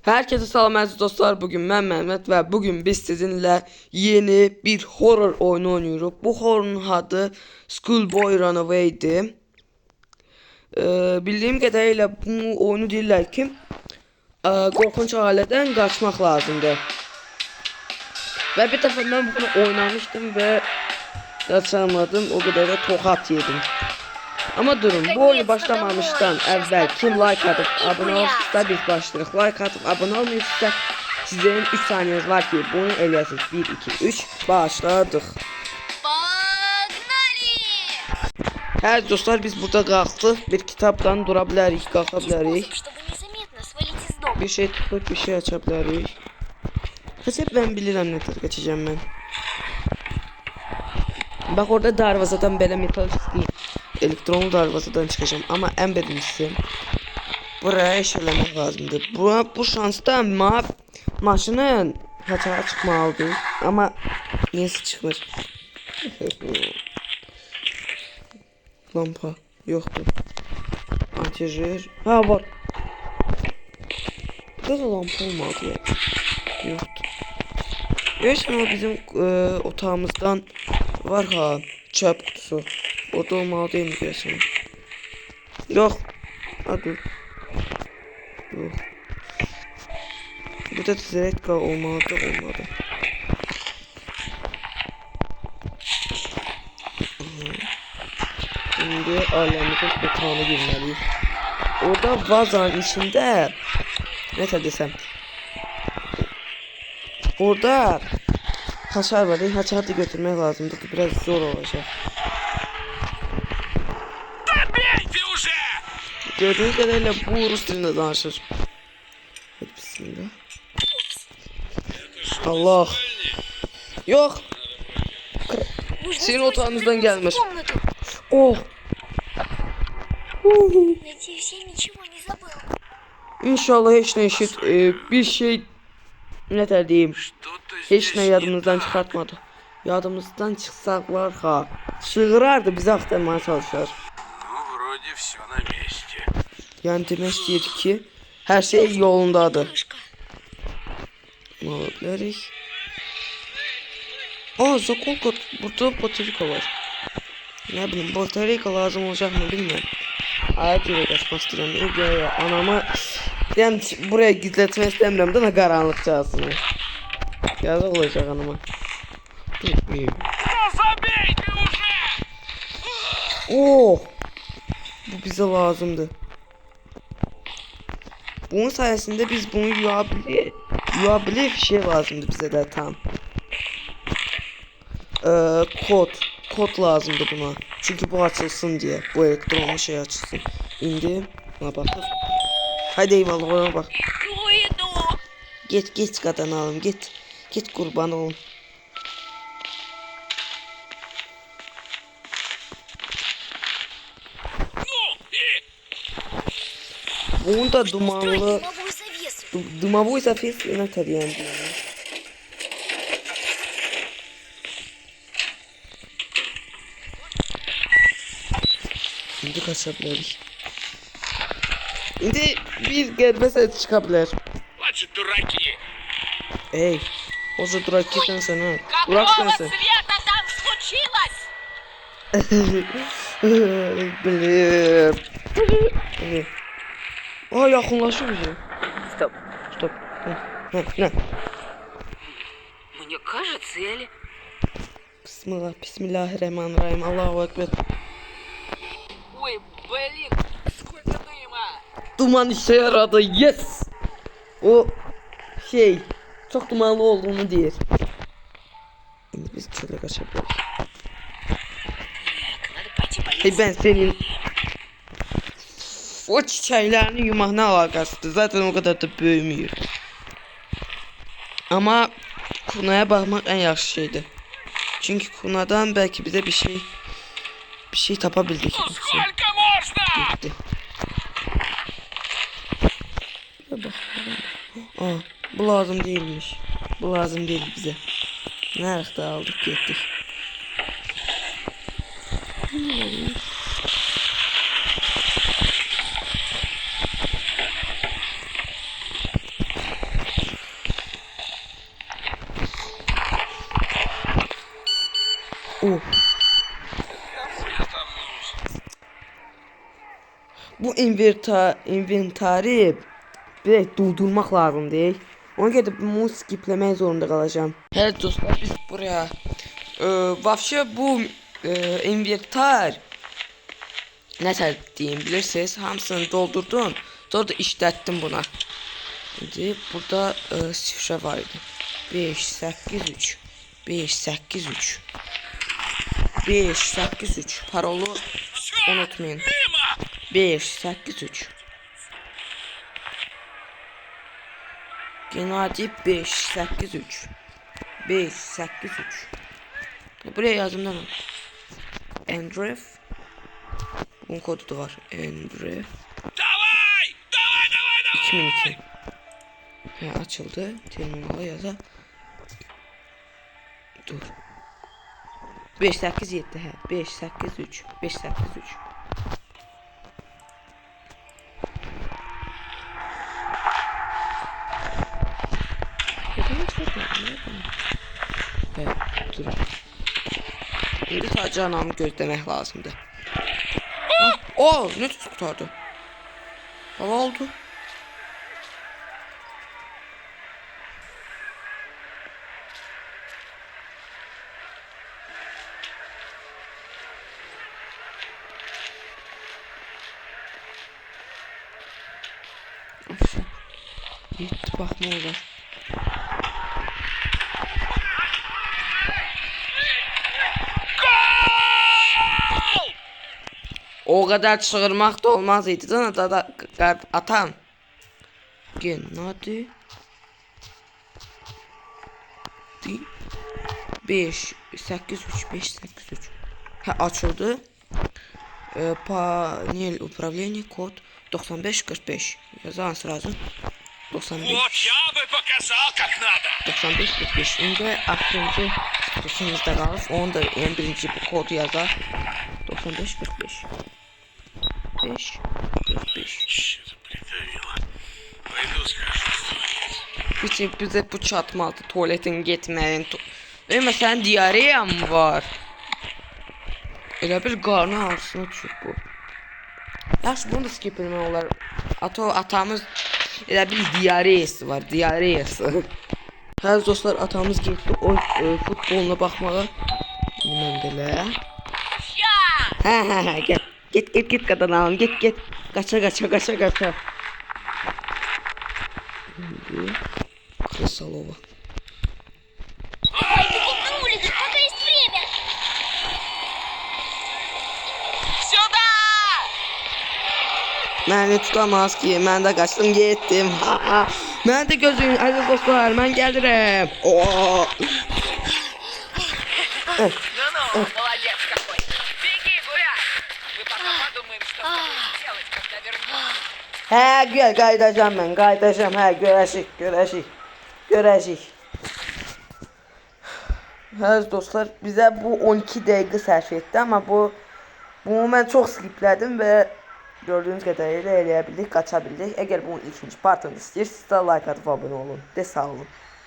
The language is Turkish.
Herkese selam aziz dostlar. Bugün ben Mehmet ve bugün biz sizinle yeni bir horror oyunu oynuyoruz. Bu horrorun adı Schoolboy Runaway'di. Bildiğim kadarıyla bu oyunu deyirlər ki, korkunç aileden kaçmak lazımdı. Ve bir defa ben bunu oynamıştım ve kaçamadım. O kadar da tokat yedim. Ama durun, bu oyunu başlamamıştan evvel kim like atıp abone olursa biz başlayırıq. Like atıp abone olmuyorsa sizin 3 saniyeniz var ki bunu eləyəsiniz. 1, 2, 3 başladık. Hər dostlar, biz burada qalxdıq. Bir kitapdan dura bilərik, qalxa bilərik. Bir şey tıklayıp bir şey aça bilərik. Həcəb ben bilirəm nə tər geçəcəm mən. Bak orada darvazadan belə metal istəyir. Elektronlu darvazadan çıkacağım ama en birincisi buraya işlemek lazımdı. Bu şansta maşının hata çıkmalıdır ama niyesi çıkmır. Lampa yoktu. Antijer var. Burada da lampa olmadı ya. Yoktu. Evet, ama bizim otağımızdan var ha çöp kutusu. O da olmalı değil mi diyorsun? Yok. Hadi. Yok. Bu da Zretka olmalı. Şimdi ailemizin otağına girmeliyiz. Orada vazanın içinde ne desem. Orada haşar var. Haşarı da götürmek lazımdı. Biraz zor olacak. Gördüğünüz kadarıyla bu Rus dilinde danışır. Hadi bismillah. Allah. Yok. Senin otağınızdan gelmiş. Oh. İnşallah hiç ne eşit bir şey ne der diyeyim. Hiç ne yadımızdan çıkartmadı. Yadımızdan çıksak var ha. Çığırardı bizi aktarmaya çalışır. Yani demek istəyir ki, her şey yolundadır. Malabilirik. Zakolka, burada batarika var. Ne bileyim, batarika lazım olacak mı bilmiyorum. Ayak yere kaçmak istiyorum. Anama yani buraya gizletmek istemiyorum da karanlık çalsın. Yazık olacak anama. Oh! Bu bize lazımdı. Bunun sayesinde biz bunu yuyabilir şey lazımdı bize de tam. Kod lazımdı buna. Çünkü bu açılsın diye. Bu elektronlu şey açılsın. İndi. Buna bakın. Haydi eyvallah, ona bak. Git kadın alım, git. Git kurban olun. Bunun da dumanlı дымовой завес на тарелке. Şimdi kaçabiliriz. Şimdi bir gerbe ses çıkabilir. Ey, o şu duraki sensin ha. Durak sensin. Bilir. Yakınlaşıyor bize. Стоп. На. Мне кажется, или... Bismillahirrahmanirrahim. Allahu Ekber. Ой, блин, сколько дыма! Duman işe yaradı. Yes. O şey çok dumanlı olduğunu diyor. Şimdi biz şöyle kaçabiliriz. Hey, ben senin o çiçeklerini yumağına alakasıdır. Zaten o kadar da büyümüyor. Ama kunaya bakmak en yaxşı şeydi. Çünkü kunadan belki bize bir şey tapabildik. Gitti. Bu lazım değilmiş. Bu lazım değil bize. Nerede aldık gittik. inventari direkt durdurmaq lazımdır. Ona görə də bunu skipləmək zorunda qalacağam. Evet dostlar, biz buraya vəbşə bu inventar nəsə deyim bilirsiniz, hamısını doldurdum. Sonra da işlətdim buna. Şimdi burada şifre var idi. 583 583 583 parolu unutmayın. 583 Genadi 583 583 Buraya yazdım değil mi? Andrew. Bunun kodu da var. Andrew 2002 açıldı. Terminala yaza. Dur. 587 583 583 Evet, dur. Şimdi sadece anamı gözlemek lazımdı. Ne tutardı? Hava oldu. Yetti bakma olur. O kadar çığırmak da olmaz idi. Da atam. Gel hadi. 583 açıldı. Panel управления kod 9545. Yazan sırasın 95. Вот я бы показал, как надо. 9545. Şimdi aklımcı tutumuzda kalır. Onu da en birinci bu kodu yazar. 9545 545. Что-то придавило. Пойду скажу, что нет. Bize bu çatmadı. Tuvaletin getməyin. Ve mesela diyareya mı var? Elə bir qarnı ağrısına düşüb bu. Yaxşı, bunu da skip etmək olar. Atamız elə bir diyareyası var. Diyareyası. Hə dostlar, atamız getdi o futboluna baxmağa. Mən də elə. Hə, gel. Get qadan alım. Get. Qaça. Şimdi Krısalova. Ой, бегом на улицу, пока есть время. Сюда! Məni tutamaz ki, mən də qaçdım getdim. Mən də gözüm, əziz dostlar, mən gəlirəm. Ну-ну, молодец какой. Беги, гуляй. Мы пока подумаем, что с тобой делать, когда вернемся. Hə, gəl, qayıdacam mən, hə, görəşik. Hə dostlar, bizə bu 12 dəqiqə sərf etdi, amma bunu mən çox skiplədim və gördüyünüz qədərilə eləyə bildik, qaça bildik. Əgər bunun ikinci partını istəyirsinizsə, like atıb abunə olun. De sağ olun.